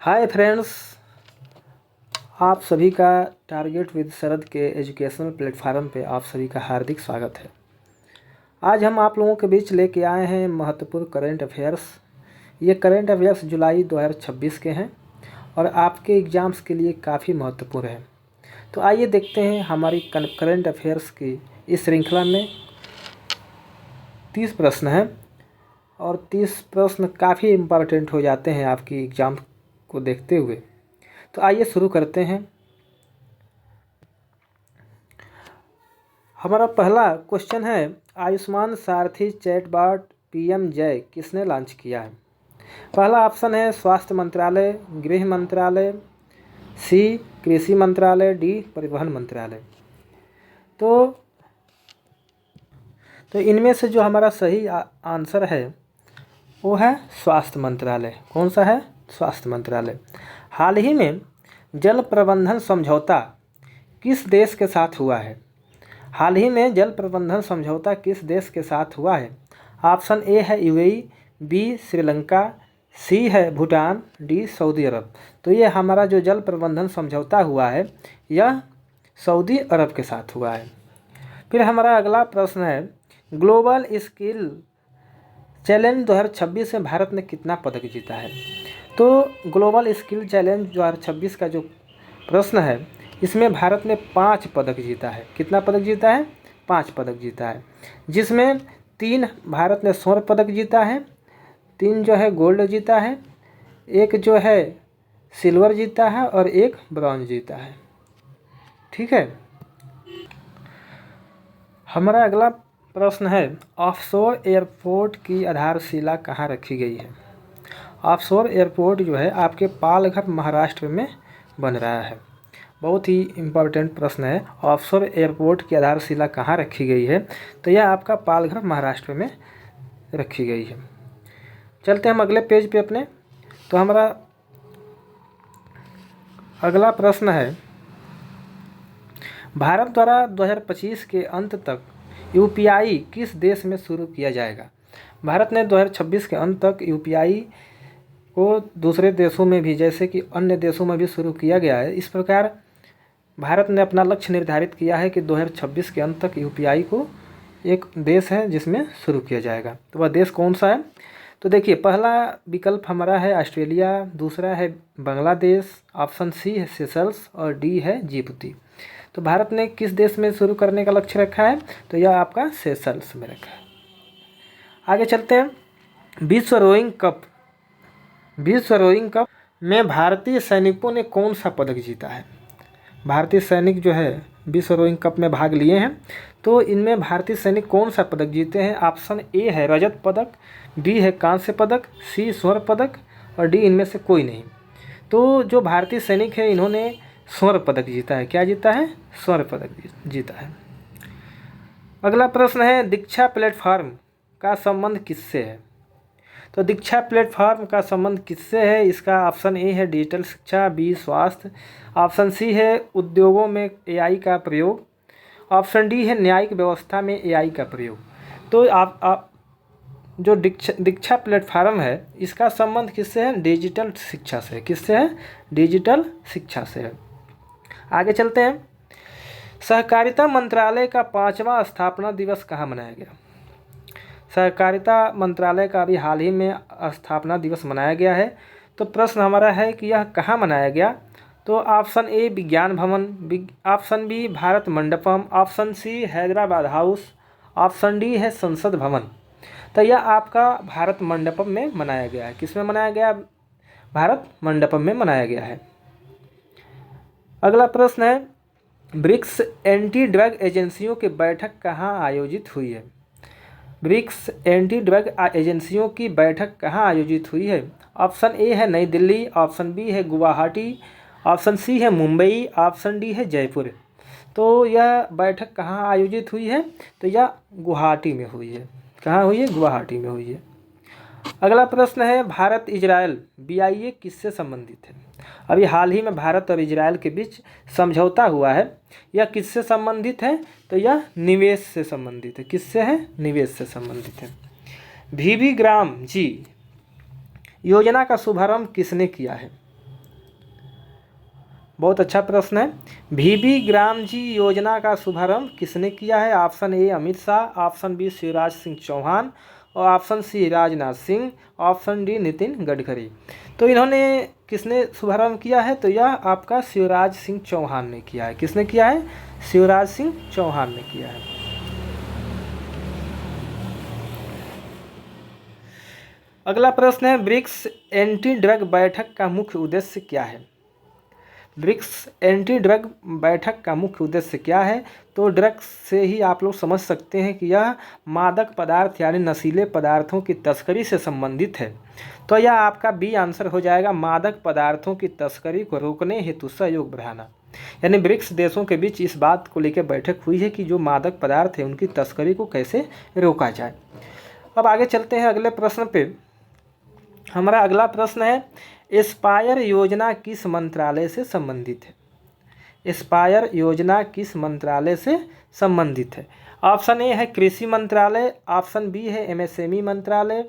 Hi friends, आप सभी का टारगेट विद शरद के एजुकेशनल प्लेटफार्म पे आप सभी का हार्दिक स्वागत है। आज हम आप लोगों के बीच लेके आए हैं महत्वपूर्ण करंट अफेयर्स। ये करंट अफेयर्स जुलाई 2026 के हैं और आपके एग्ज़ाम्स के लिए काफ़ी महत्वपूर्ण है। तो आइए देखते हैं हमारी करंट अफेयर्स की इस श्रृंखला में 30 प्रश्न हैं और 30 प्रश्न काफ़ी इम्पॉर्टेंट हो जाते हैं आपकी एग्ज़ाम को देखते हुए। तो आइए शुरू करते हैं। हमारा पहला क्वेश्चन है, आयुष्मान सारथी चैटबॉट पीएम जय किसने लॉन्च किया है? पहला ऑप्शन है स्वास्थ्य मंत्रालय, गृह मंत्रालय, सी कृषि मंत्रालय, डी परिवहन मंत्रालय। तो इनमें से जो हमारा सही आंसर है वो है स्वास्थ्य मंत्रालय। कौन सा है? स्वास्थ्य मंत्रालय। हाल ही में जल प्रबंधन समझौता किस देश के साथ हुआ है? हाल ही में जल प्रबंधन समझौता किस देश के साथ हुआ है? ऑप्शन ए है यूएई, बी श्रीलंका, सी है भूटान, डी सऊदी अरब। तो ये हमारा जो जल प्रबंधन समझौता हुआ है यह सऊदी अरब के साथ हुआ है। फिर हमारा अगला प्रश्न है, ग्लोबल स्किल चैलेंज 2026 में भारत ने कितना पदक जीता है? तो ग्लोबल स्किल चैलेंज 2026 का जो प्रश्न है इसमें भारत ने 5 पदक जीता है। कितना पदक जीता है? 5 पदक जीता है, जिसमें 3 भारत ने स्वर्ण पदक जीता है, 3 जो है गोल्ड जीता है, 1 जो है सिल्वर जीता है और 1 ब्रॉन्ज जीता है। ठीक है। हमारा अगला प्रश्न है, ऑफशोर एयरपोर्ट की आधारशिला कहाँ रखी गई है? ऑफशोर एयरपोर्ट जो है आपके पालघर महाराष्ट्र में बन रहा है। बहुत ही इम्पोर्टेंट प्रश्न है, ऑफशोर एयरपोर्ट की आधारशिला कहाँ रखी गई है? तो यह आपका पालघर महाराष्ट्र में रखी गई है। चलते हम अगले पेज पे अपने। तो हमारा अगला प्रश्न है, भारत द्वारा 2025 के अंत तक यूपीआई किस देश में शुरू किया जाएगा? भारत ने 2026 के अंत तक यूपीआई को दूसरे देशों में भी, जैसे कि अन्य देशों में भी शुरू किया गया है। इस प्रकार भारत ने अपना लक्ष्य निर्धारित किया है कि 2026 के अंत तक यूपीआई को एक देश है जिसमें शुरू किया जाएगा। तो वह देश कौन सा है? तो देखिए, पहला विकल्प हमारा है ऑस्ट्रेलिया, दूसरा है बांग्लादेश, ऑप्शन सी है सेशल्स और डी है जिबूती। तो भारत ने किस देश में शुरू करने का लक्ष्य रखा है? तो यह आपका सेशल्स में रखा है। आगे चलते हैं। विश्व रोइंग कप में भारतीय सैनिकों ने कौन सा पदक जीता है? भारतीय सैनिक जो है विश्व रोइंग कप में भाग लिए हैं, तो इनमें भारतीय सैनिक कौन सा पदक जीते हैं? ऑप्शन ए है रजत पदक, बी है कांस्य पदक, सी स्वर्ण पदक और डी इनमें से कोई नहीं। तो जो भारतीय सैनिक है इन्होंने स्वर्ण पदक जीता है। क्या जीता है? स्वर्ण पदक जीता है। अगला प्रश्न है, दीक्षा प्लेटफॉर्म का संबंध किससे है? तो दीक्षा प्लेटफॉर्म का संबंध किससे है? इसका ऑप्शन ए है डिजिटल शिक्षा, बी स्वास्थ्य, ऑप्शन सी है उद्योगों में एआई का प्रयोग, ऑप्शन डी है न्यायिक व्यवस्था में एआई का प्रयोग। तो आप जो दीक्षा प्लेटफॉर्म है इसका संबंध किससे है? डिजिटल शिक्षा से। किससे है? डिजिटल शिक्षा से है। आगे चलते हैं। सहकारिता मंत्रालय का 5वां स्थापना दिवस कहाँ मनाया गया? सहकारिता मंत्रालय का अभी हाल ही में स्थापना दिवस मनाया गया है। तो प्रश्न हमारा है कि यह कहाँ मनाया गया? तो option A Vigyan Bhawan, option B Bharat Mandapam, option C Hyderabad House, option D है संसद भवन। तो यह आपका भारत मंडपम में मनाया गया है। किस में मनाया गया? भारत मंडपम में मनाया गया है। अगला प्रश्न है, ब्रिक्स एंटी ड्रग एजेंसियों की बैठक कहाँ आयोजित हुई है? ब्रिक्स एंटी ड्रग एजेंसियों की बैठक कहाँ आयोजित हुई है? ऑप्शन ए है नई दिल्ली, ऑप्शन बी है गुवाहाटी, ऑप्शन सी है मुंबई, ऑप्शन डी है जयपुर। तो यह बैठक कहाँ आयोजित हुई है? तो यह गुवाहाटी में हुई है। कहाँ हुई है? गुवाहाटी में हुई है। अगला प्रश्न है भारत इजराइल BIA किससे संबंधित है। अभी हाल ही में भारत और इजराइल के बीच समझौता हुआ है। यह किससे संबंधित है, तो यह निवेश से संबंधित है। किससे है, निवेश से संबंधित है। VV ग्राम जी योजना का शुभारंभ किसने किया है। बहुत अच्छा प्रश्न है। VV ग्राम जी योजना का शुभारंभ किसने किया है। Option A Amit Shah, option B Shivraj Singh Chouhan और option C Rajnath Singh, option D Nitin Gadkari. तो इन्होंने किसने शुभारंभ किया है, तो यह आपका शिवराज सिंह चौहान ने किया है। किसने किया है, शिवराज सिंह चौहान ने किया है। अगला प्रश्न है ब्रिक्स एंटी ड्रग बैठक का मुख्य उद्देश्य क्या है। ब्रिक्स एंटी ड्रग बैठक का मुख्य उद्देश्य क्या है, तो ड्रग्स से ही आप लोग समझ सकते हैं कि यह मादक पदार्थ यानी नशीले पदार्थों की तस्करी से संबंधित है। तो यह आपका बी आंसर हो जाएगा, मादक पदार्थों की तस्करी को रोकने हेतु सहयोग बढ़ाना। यानी ब्रिक्स देशों के बीच इस बात को लेकर बैठक हुई है कि जो मादक पदार्थ है उनकी तस्करी को कैसे रोका जाए। अब आगे चलते हैं अगले प्रश्न पे। हमारा अगला प्रश्न है एस्पायर योजना किस मंत्रालय से संबंधित है। एस्पायर योजना किस मंत्रालय से संबंधित है। ऑप्शन ए है कृषि मंत्रालय, ऑप्शन बी है MSME मंत्रालय,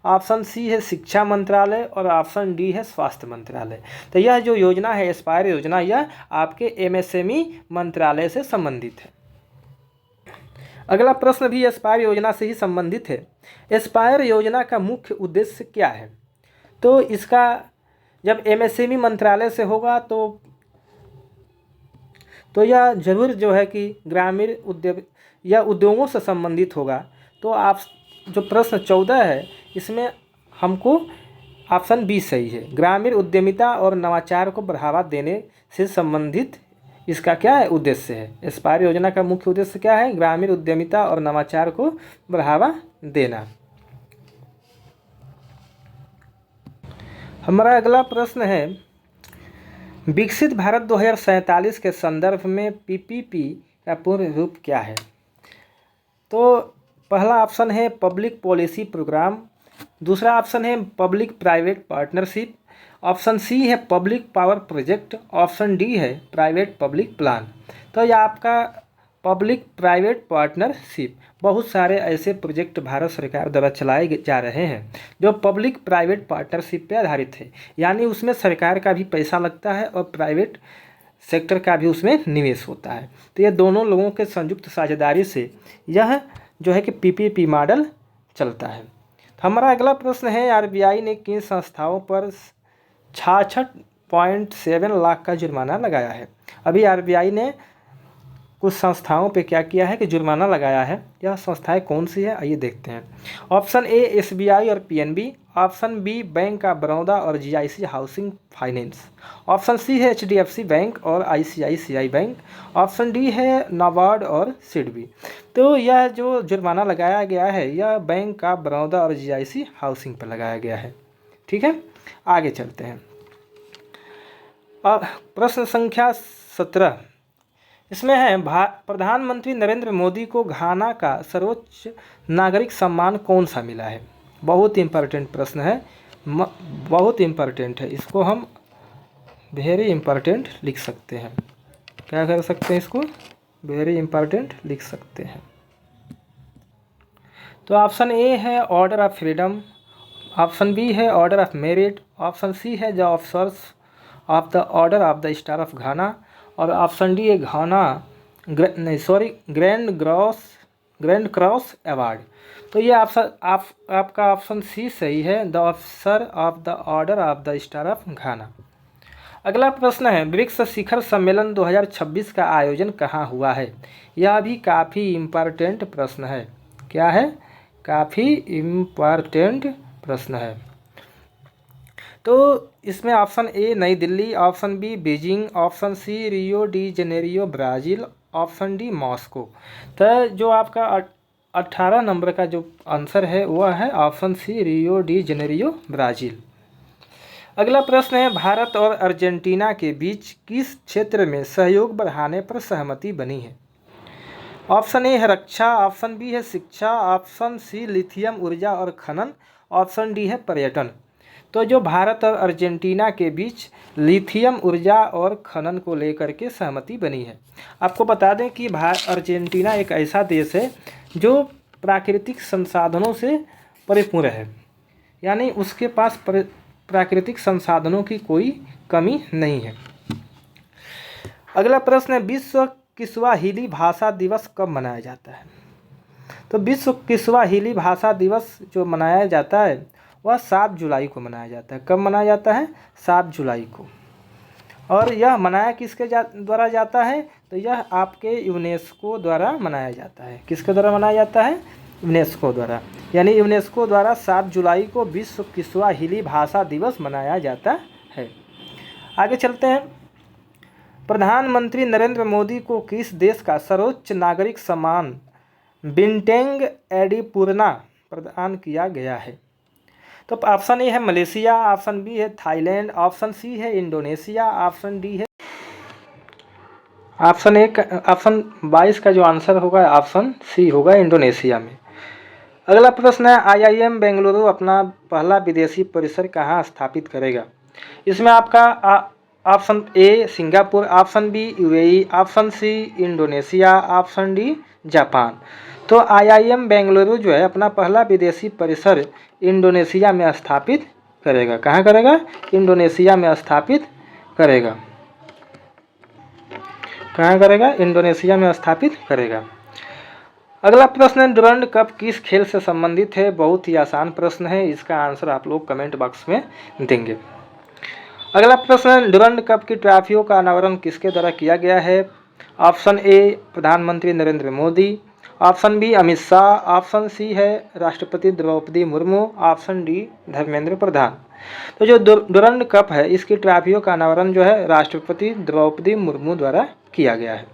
ऑप्शन सी है शिक्षा मंत्रालय और ऑप्शन डी है स्वास्थ्य मंत्रालय। तो यह जो योजना है एस्पायर योजना, यह आपके MSME मंत्रालय से संबंधित है। अगला प्रश्न भी एस्पायर योजना से ही संबंधित है। एस्पायर योजना का मुख्य उद्देश्य क्या है, तो इसका जब MSME मंत्रालय से होगा तो यह जरूर जो है कि ग्रामीण उद्योग या उद्योगों से संबंधित होगा। तो आप जो प्रश्न 14 है इसमें हमको ऑप्शन बी सही है, ग्रामीण उद्यमिता और नवाचार को बढ़ावा देने से संबंधित इसका क्या है, उद्देश्य है। एस्पायर योजना का मुख्य उद्देश्य क्या है, ग्रामीण उद्यमिता और नवाचार को बढ़ावा देना। हमारा अगला प्रश्न है विकसित भारत 2047 के संदर्भ में PPP का पूर्ण रूप क्या है। तो पहला ऑप्शन है पब्लिक पॉलिसी प्रोग्राम, दूसरा ऑप्शन है public private partnership, option C है public power project, option D है प्राइवेट पब्लिक प्लान। तो यह आपका पब्लिक प्राइवेट पार्टनरशिप, बहुत सारे ऐसे प्रोजेक्ट भारत सरकार द्वारा चलाए जा रहे हैं जो पब्लिक प्राइवेट पार्टनरशिप पे आधारित है। यानी उसमें सरकार का भी पैसा लगता है और प्राइवेट सेक्टर का भी उसमें निवेश होता है। तो ये दोनों लोगों के संयुक्त साझेदारी से यह जो है कि PPP मॉडल चलता है। तो हमारा अगला प्रश्न है RBI ने किन संस्थाओं पर 66.7 लाख का जुर्माना लगाया है। अभी RBI ने कुछ संस्थाओं पे क्या किया है कि जुर्माना लगाया है। यह संस्थाएं कौन सी है, आइए देखते हैं। ऑप्शन ए SBI और PNB, option B Bank of Baroda और GIC Housing Finance, option C है HDFC बैंक और ICICI बैंक, ऑप्शन डी है नाबार्ड और सिडबी। तो यह जो जुर्माना लगाया गया है यह बैंक ऑफ बड़ौदा और GIC हाउसिंग पर लगाया गया है। ठीक है, आगे चलते हैं। प्रश्न संख्या 17 इसमें है प्रधानमंत्री नरेंद्र मोदी को घाना का सर्वोच्च नागरिक सम्मान कौन सा मिला है। बहुत इम्पोर्टेंट प्रश्न है, बहुत इम्पोर्टेंट है। इसको हम वेरी इम्पोर्टेंट लिख सकते हैं। क्या कर सकते हैं, इसको वेरी इम्पोर्टेंट लिख सकते हैं। तो ऑप्शन ए है order of freedom, option B है order of merit, option C है the officers of the order of the star of Ghana और ऑप्शन डी है ग्रैंड क्रॉस अवार्ड। तो ये आपका ऑप्शन सी सही है, the officer of the order of the star of Ghana. अगला प्रश्न है ब्रिक्स शिखर सम्मेलन 2026 का आयोजन कहाँ हुआ है। यह भी काफ़ी इम्पोर्टेंट प्रश्न है। क्या है, काफ़ी इम्पोर्टेंट प्रश्न है। तो इसमें option A New Delhi, option B Beijing, option C Rio de Janeiro Brazil, option D Moscow. तो जो आपका 18 नंबर का जो आंसर है वह है option C Rio de Janeiro Brazil. अगला प्रश्न है भारत और अर्जेंटीना के बीच किस क्षेत्र में सहयोग बढ़ाने पर सहमति बनी है। ऑप्शन ए है रक्षा, ऑप्शन बी है शिक्षा, ऑप्शन सी लिथियम ऊर्जा और खनन, ऑप्शन डी है पर्यटन। तो जो भारत और अर्जेंटीना के बीच लिथियम ऊर्जा और खनन को लेकर के सहमति बनी है। आपको बता दें कि अर्जेंटीना एक ऐसा देश है जो प्राकृतिक संसाधनों से परिपूर्ण है, यानी उसके पास प्राकृतिक संसाधनों की कोई कमी नहीं है। अगला प्रश्न है, विश्व किस्वाहिली भाषा दिवस कब मनाया जाता है? तो विश्व किस्वाहिली भाषा दिवस जो मनाया जाता है वह 7 जुलाई को मनाया जाता है। कब मनाया जाता है? 7 जुलाई को। और यह मनाया किसके द्वारा जाता है? तो यह आपके यूनेस्को द्वारा मनाया जाता है। किसके द्वारा मनाया जाता है? यूनेस्को द्वारा। यानी यूनेस्को द्वारा 7 जुलाई को विश्व किस्वाहिली भाषा दिवस मनाया जाता है। आगे चलते हैं। प्रधानमंत्री नरेंद्र मोदी को किस देश का सर्वोच्च नागरिक सम्मान बिंटेंग एडिपुरना प्रदान किया गया है? तो ऑप्शन ए है मलेशिया, ऑप्शन बी है थाईलैंड, ऑप्शन सी है इंडोनेशिया, ऑप्शन डी है ऑप्शन 22 का जो आंसर होगा ऑप्शन सी होगा इंडोनेशिया में। अगला प्रश्न है, आईआईएम बेंगलुरु अपना पहला विदेशी परिसर कहाँ स्थापित करेगा? इसमें आपका option A Singapore, option B UAE, option C Indonesia, option D Japan. तो आईआईएम बेंगलुरु जो है अपना पहला विदेशी परिसर इंडोनेशिया में स्थापित करेगा। कहाँ करेगा? इंडोनेशिया में स्थापित करेगा। कहाँ करेगा? इंडोनेशिया में स्थापित करेगा। अगला प्रश्न, डुरंड कप किस खेल से संबंधित है? बहुत ही आसान प्रश्न है, इसका आंसर आप लोग कमेंट बॉक्स में देंगे। अगला प्रश्न, डुरंड कप की ट्रॉफियों का अनावरण किसके द्वारा किया गया है? ऑप्शन ए प्रधानमंत्री Narendra Modi, option B Amit Shah, option C है राष्ट्रपति द्रौपदी मुर्मू, ऑप्शन डी धर्मेंद्र प्रधान। तो जो डुरंड कप है इसकी ट्रॉफियों का अनावरण जो है राष्ट्रपति द्रौपदी मुर्मू द्वारा किया गया है,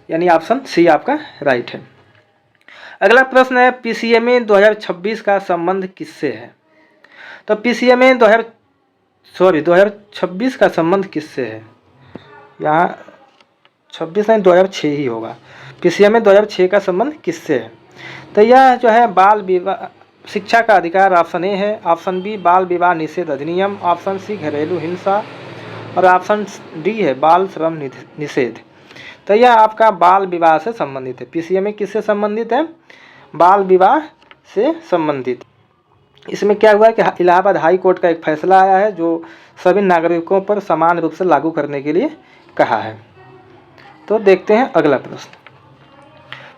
यानी ऑप्शन सी आपका राइट है। अगला प्रश्न है, पीसीएमए 2026 का संबंध किससे है? तो पीसीएमए 2026 का संबंध किससे है? यहाँ 26 नहीं 2006 ही होगा। पीसीएमए 2006 का संबंध किससे है? तो यह जो है बाल विवाह शिक्षा का अधिकार, ऑप्शन ए है, ऑप्शन बी बाल विवाह निषेध अधिनियम, ऑप्शन सी घरेलू हिंसा और ऑप्शन डी है बाल श्रम निषेध। तो यह आपका बाल विवाह से संबंधित है। पीसीएमए किससे संबंधित है? बाल विवाह से संबंधित। इसमें क्या हुआ कि इलाहाबाद हाई कोर्ट का एक फैसला आया है जो सभी नागरिकों पर समान रूप से लागू करने के लिए कहा है। तो देखते हैं अगला प्रश्न,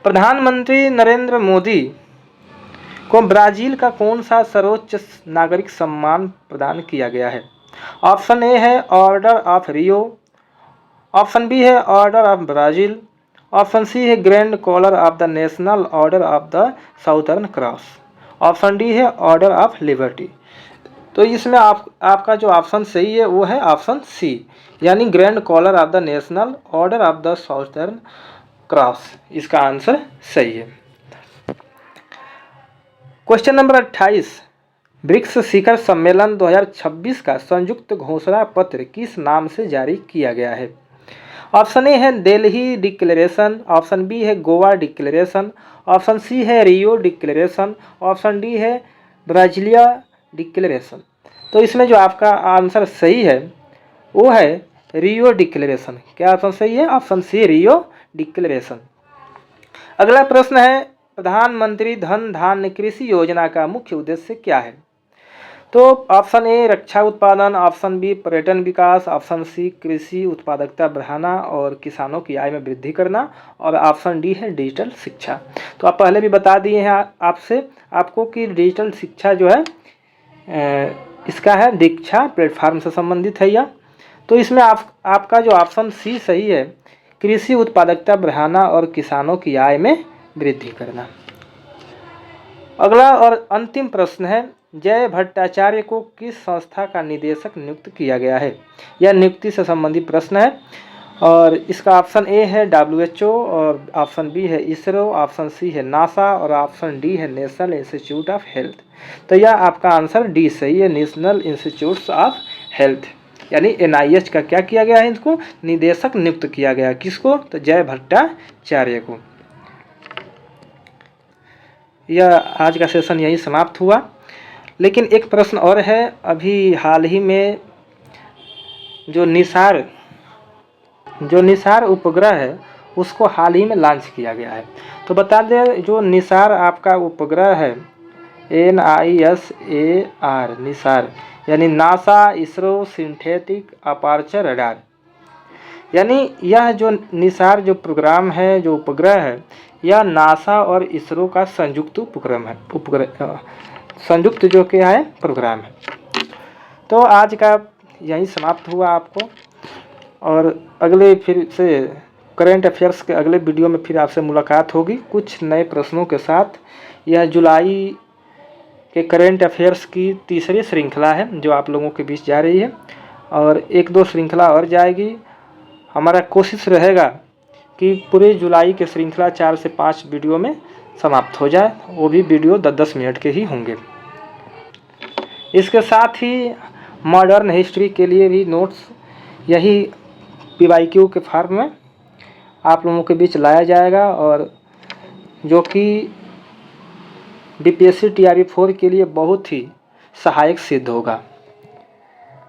प्रधानमंत्री नरेंद्र मोदी को ब्राजील का कौन सा सर्वोच्च नागरिक सम्मान प्रदान किया गया है? ऑप्शन ए है order of Rio, option B है order of Brazil, option C है grand collar of the national order of the southern cross, option D है ऑर्डर ऑफ लिबर्टी। तो इसमें आपका जो ऑप्शन सही है वो है ऑप्शन सी, यानी Grand collar of the national order of the southern Cross, इसका आंसर सही है। क्वेश्चन नंबर 28, ब्रिक्स शिखर सम्मेलन 2026 का संयुक्त घोषणा पत्र किस नाम से जारी किया गया है? ऑप्शन ए है दिल्ली डिक्लेरेशन, ऑप्शन बी है गोवा डिक्लेरेशन, ऑप्शन सी है रियो डिक्लेरेशन, ऑप्शन डी है ब्राजीलिया डिक्लेरेशन। तो इसमें जो आपका आंसर सही है वो है रियो डिक्लेरेशन। क्या ऑप्शन सही है? Option C Rio declaration. अगला प्रश्न है, प्रधानमंत्री धन धान्य कृषि योजना का मुख्य उद्देश्य क्या है? तो ऑप्शन ए रक्षा उत्पादन, ऑप्शन बी पर्यटन विकास, ऑप्शन सी कृषि उत्पादकता बढ़ाना और किसानों की आय में वृद्धि करना, और ऑप्शन डी है डिजिटल शिक्षा। तो आप पहले भी बता दिए हैं आपको कि डिजिटल शिक्षा जो है इसका है दीक्षा प्लेटफॉर्म से संबंधित है यह। तो इसमें आपका जो ऑप्शन सी सही है, कृषि उत्पादकता बढ़ाना और किसानों की आय में वृद्धि करना। अगला और अंतिम प्रश्न है, जय भट्टाचार्य को किस संस्था का निदेशक नियुक्त किया गया है? यह नियुक्ति से संबंधित प्रश्न है और इसका ऑप्शन ए है WHO और ऑप्शन बी है इसरो, ऑप्शन सी है नासा और ऑप्शन डी है नेशनल इंस्टीट्यूट ऑफ हेल्थ। तो यह आपका आंसर डी सही है, नेशनल इंस्टीट्यूट्स ऑफ हेल्थ, यानी NIH का क्या किया गया है, इसको निदेशक नियुक्त किया गया। किसको? तो जय भट्टाचार्य को। यह आज का सेशन यही समाप्त हुआ। लेकिन एक प्रश्न और है, अभी हाल ही में जो निसार उपग्रह है उसको हाल ही में लॉन्च किया गया है। तो बता दें, जो निसार आपका उपग्रह है NISAR निसार यानी NASA ISRO synthetic aperture radar, यानी यह जो निसार जो प्रोग्राम है, जो उपग्रह है, यह नासा और इसरो का संयुक्त संयुक्त जो क्या है प्रोग्राम है। तो आज का यही समाप्त हुआ आपको, और अगले फिर से करंट अफेयर्स के अगले वीडियो में फिर आपसे मुलाकात होगी कुछ नए प्रश्नों के साथ। यह जुलाई के करंट अफेयर्स की तीसरी श्रृंखला है जो आप लोगों के बीच जा रही है, और 1-2 श्रृंखला और जाएगी। हमारा कोशिश रहेगा कि पूरे जुलाई के श्रृंखला 4 से 5 वीडियो में समाप्त हो जाए, वो भी वीडियो 10-10 मिनट के ही होंगे। इसके साथ ही मॉडर्न हिस्ट्री के लिए भी नोट्स यही PYQ के फॉर्म में आप लोगों के बीच लाया जाएगा, और जो कि DPSC TRE 4 के लिए बहुत ही सहायक सिद्ध होगा।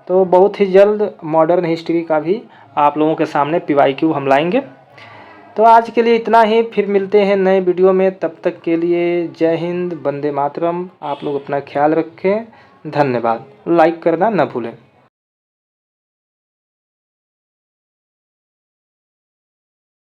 तो बहुत ही जल्द मॉडर्न हिस्ट्री का भी आप लोगों के सामने PYQ हम लाएंगे। तो आज के लिए इतना ही, फिर मिलते हैं नए वीडियो में। तब तक के लिए जय हिंद, वंदे मातरम। आप लोग अपना ख्याल रखें, धन्यवाद। लाइक करना न भूलें।